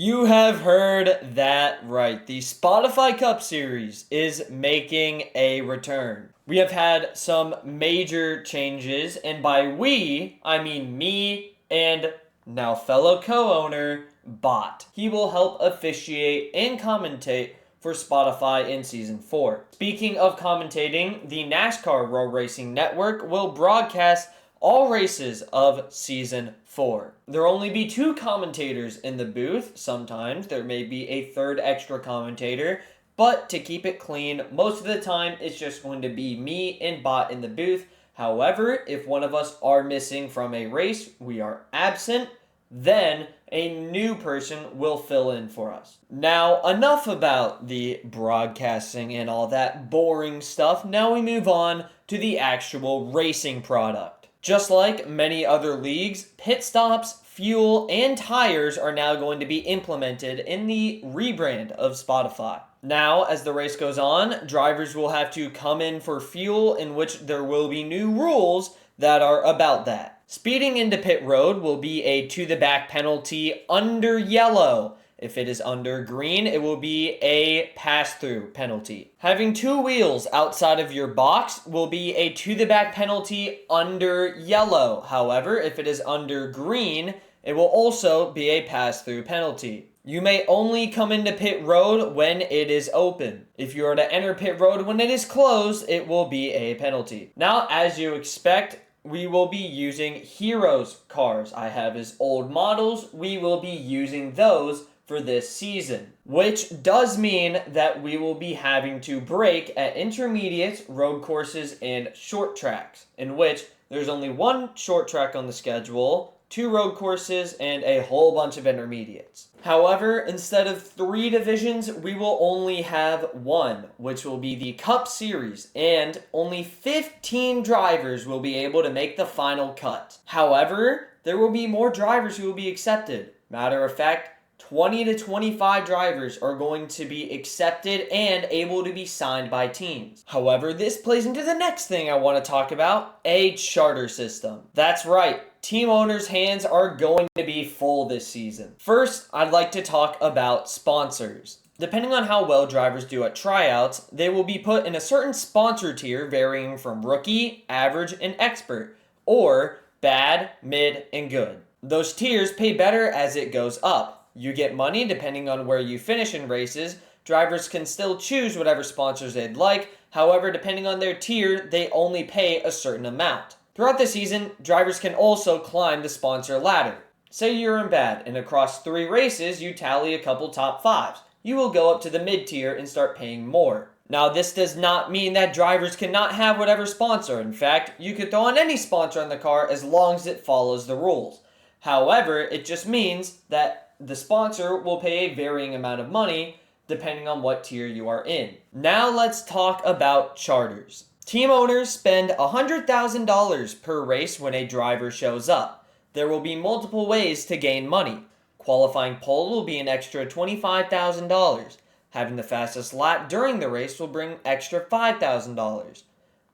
You have heard that right. The Spotify Cup Series is making a return. We have had some major changes, and by we, I mean me and now fellow co-owner, Bot. He will help officiate and commentate for Spotify in Season 4. Speaking of commentating, the NASCAR Road Racing Network will broadcast all races of Season 4. There will only be 2 commentators in the booth. Sometimes there may be a third extra commentator, but to keep it clean, most of the time it's just going to be me and Bot in the booth. However, if one of us are missing from a race, we are absent, then a new person will fill in for us. Now, enough about the broadcasting and all that boring stuff. Now we move on to the actual racing product. Just like many other leagues, pit stops, fuel, and tires are now going to be implemented in the rebrand of Spotify. Now, as the race goes on, drivers will have to come in for fuel, in which there will be new rules that are about that. Speeding into pit road will be a to the back penalty under yellow. If it is under green, it will be a pass-through penalty. Having 2 wheels outside of your box will be a to the back penalty under yellow. However, if it is under green, it will also be a pass-through penalty. You may only come into pit road when it is open. If you are to enter pit road when it is closed, it will be a penalty. Now, as you expect, we will be using Heroes cars. I have his old models. We will be using those for this season, which does mean that we will be having to brake at intermediates, road courses, and short tracks, in which there's only 1 short track on the schedule, 2 road courses, and a whole bunch of intermediates. However, instead of 3 divisions, we will only have 1, which will be the Cup Series, and only 15 drivers will be able to make the final cut. However, there will be more drivers who will be accepted. Matter of fact, 20 to 25 drivers are going to be accepted and able to be signed by teams. However, this plays into the next thing I want to talk about, a charter system. That's right. Team owners' hands are going to be full this season. First, I'd like to talk about sponsors. Depending on how well drivers do at tryouts, they will be put in a certain sponsor tier varying from rookie, average, and expert, or bad, mid, and good. Those tiers pay better as it goes up. You get money depending on where you finish in races. Drivers can still choose whatever sponsors they'd like. However, depending on their tier, they only pay a certain amount. Throughout the season, drivers can also climb the sponsor ladder. Say you're in bad, and across 3 races, you tally a couple top 5s. You will go up to the mid-tier and start paying more. Now, this does not mean that drivers cannot have whatever sponsor. In fact, you could throw on any sponsor on the car as long as it follows the rules. However, it just means that the sponsor will pay a varying amount of money depending on what tier you are in. Now let's talk about charters. Team owners spend $100,000 per race when a driver shows up. There will be multiple ways to gain money. Qualifying pole will be an extra $25,000. Having the fastest lap during the race will bring extra $5,000.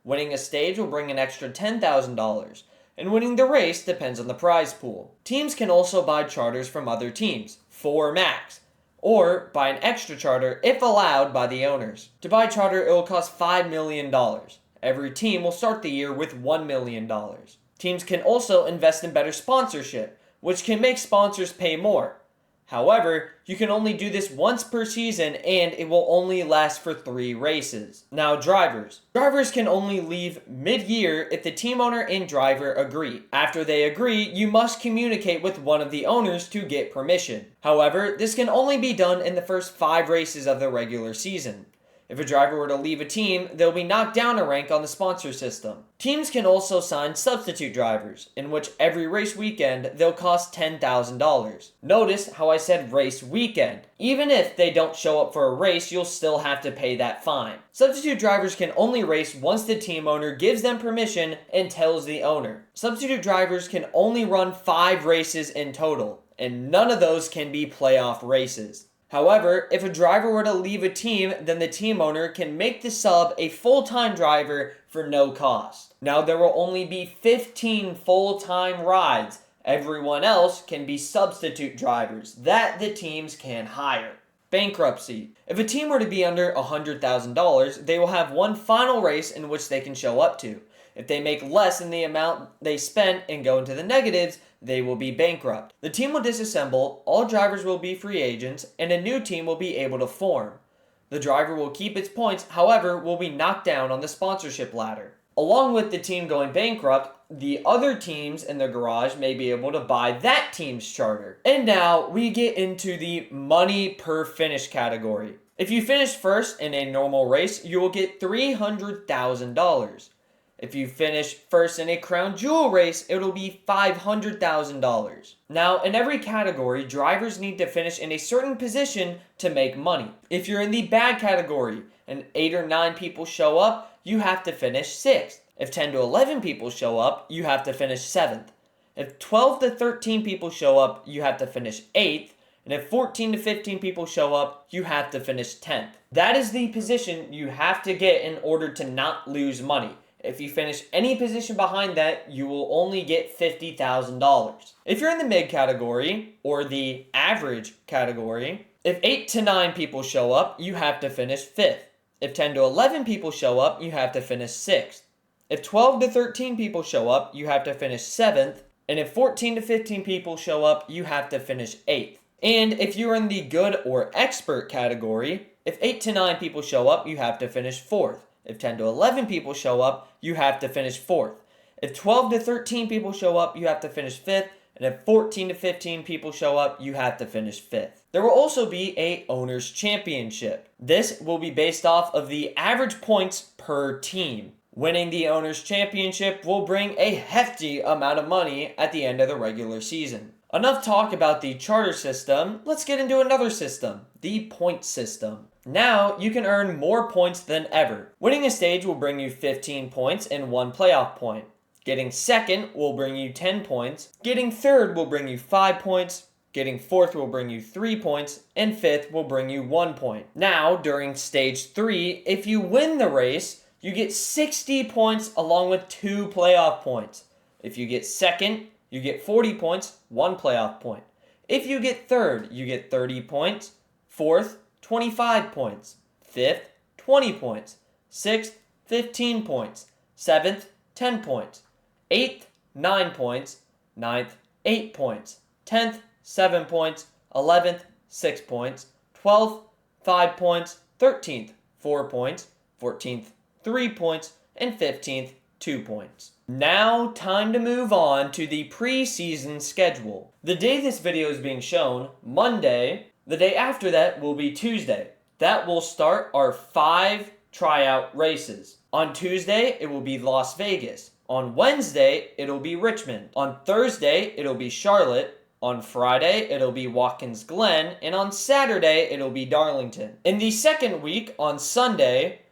Winning a stage will bring an extra $10,000. And winning the race depends on the prize pool. Teams can also buy charters from other teams, 4 max, or buy an extra charter if allowed by the owners. To buy a charter, it will cost $5 million. Every team will start the year with $1 million. Teams can also invest in better sponsorship, which can make sponsors pay more. However, you can only do this once per season and it will only last for 3 races. Now, drivers. Drivers can only leave mid-year if the team owner and driver agree. After they agree, you must communicate with one of the owners to get permission. However, this can only be done in the first 5 races of the regular season. If a driver were to leave a team, they'll be knocked down a rank on the sponsor system. Teams can also sign substitute drivers, in which every race weekend they'll cost $10,000. Notice how I said race weekend. Even if they don't show up for a race, you'll still have to pay that fine. Substitute drivers can only race once the team owner gives them permission and tells the owner. Substitute drivers can only run 5 races in total, and none of those can be playoff races. However, if a driver were to leave a team, then the team owner can make the sub a full-time driver for no cost. Now, there will only be 15 full-time rides Everyone else can be substitute drivers that the teams can hire. Bankruptcy. If a team were to be under $100,000, they will have one final race in which they can show up to. If they make less than the amount they spent and go into the negatives, they will be bankrupt. The team will disassemble, all drivers will be free agents, and a new team will be able to form. The driver will keep its points, however, will be knocked down on the sponsorship ladder. Along with the team going bankrupt, the other teams in the garage may be able to buy that team's charter. And now we get into the money per finish category. If you finish first in a normal race, you will get $300,000. If you finish first in a crown jewel race, it'll be $500,000. Now, in every category, drivers need to finish in a certain position to make money. If you're in the bad category and 8 or 9 people show up, you have to finish 6th. If 10 to 11 people show up, you have to finish 7th. If 12 to 13 people show up, you have to finish 8th. And if 14 to 15 people show up, you have to finish 10th. That is the position you have to get in order to not lose money. If you finish any position behind that, you will only get $50,000. If you're in the mid category or the average category, if 8 to 9 people show up, you have to finish 5th. If 10 to 11 people show up, you have to finish 6th. If 12 to 13 people show up, you have to finish 7th. And if 14 to 15 people show up, you have to finish 8th. And if you're in the good or expert category, if 8 to 9 people show up, you have to finish 4th. If 10 to 11 people show up, you have to finish 4th. If 12 to 13 people show up, you have to finish 5th. And if 14 to 15 people show up, you have to finish 5th. There will also be a owner's championship. This will be based off of the average points per team. Winning the owner's championship will bring a hefty amount of money at the end of the regular season. Enough talk about the charter system, let's get into another system, the point system. Now, you can earn more points than ever. Winning a stage will bring you 15 points and 1 playoff point. Getting second will bring you 10 points. Getting third will bring you 5 points. Getting fourth will bring you 3 points. And fifth will bring you 1 point. Now, during stage 3, if you win the race, you get 60 points along with 2 playoff points. If you get second, you get 40 points, 1 playoff point. If you get third, you get 30 points. Fourth, 25 points. Fifth, 20 points. Sixth, 15 points. Seventh, 10 points. Eighth, 9 points. Ninth, 8 points. 10th, 7 points. 11th, 6 points. 12th, 5 points. 13th, 4 points. 14th, 3 points. And 15th, 2 points. Now, time to move on to the preseason schedule. The day this video is being shown, Monday, the day after that will be Tuesday. That will start our 5 tryout races. On Tuesday, it will be Las Vegas. On Wednesday, it'll be Richmond. On Thursday, it'll be Charlotte. On Friday, it'll be Watkins Glen. And on Saturday, it'll be Darlington. In the second week, on Sunday,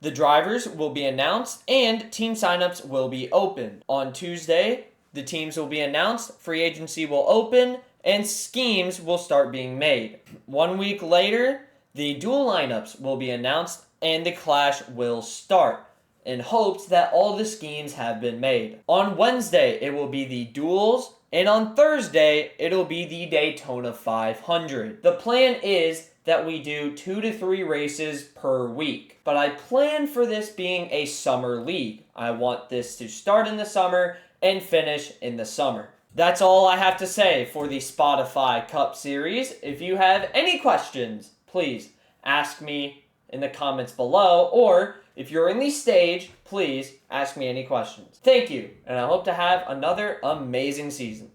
the drivers will be announced and team signups will be open. On Tuesday, the teams will be announced, free agency will open, and schemes will start being made. 1 week later, the dual lineups will be announced and the clash will start in hopes that all the schemes have been made. On Wednesday, it will be the duels, and on Thursday, it'll be the Daytona 500. The plan is that we do 2 to 3 races per week, but I plan for this being a summer league. I want this to start in the summer and finish in the summer. That's all I have to say for the Spotify Cup series. If you have any questions, please ask me in the comments below, or if you're in the stage, please ask me any questions. Thank you, and I hope to have another amazing season.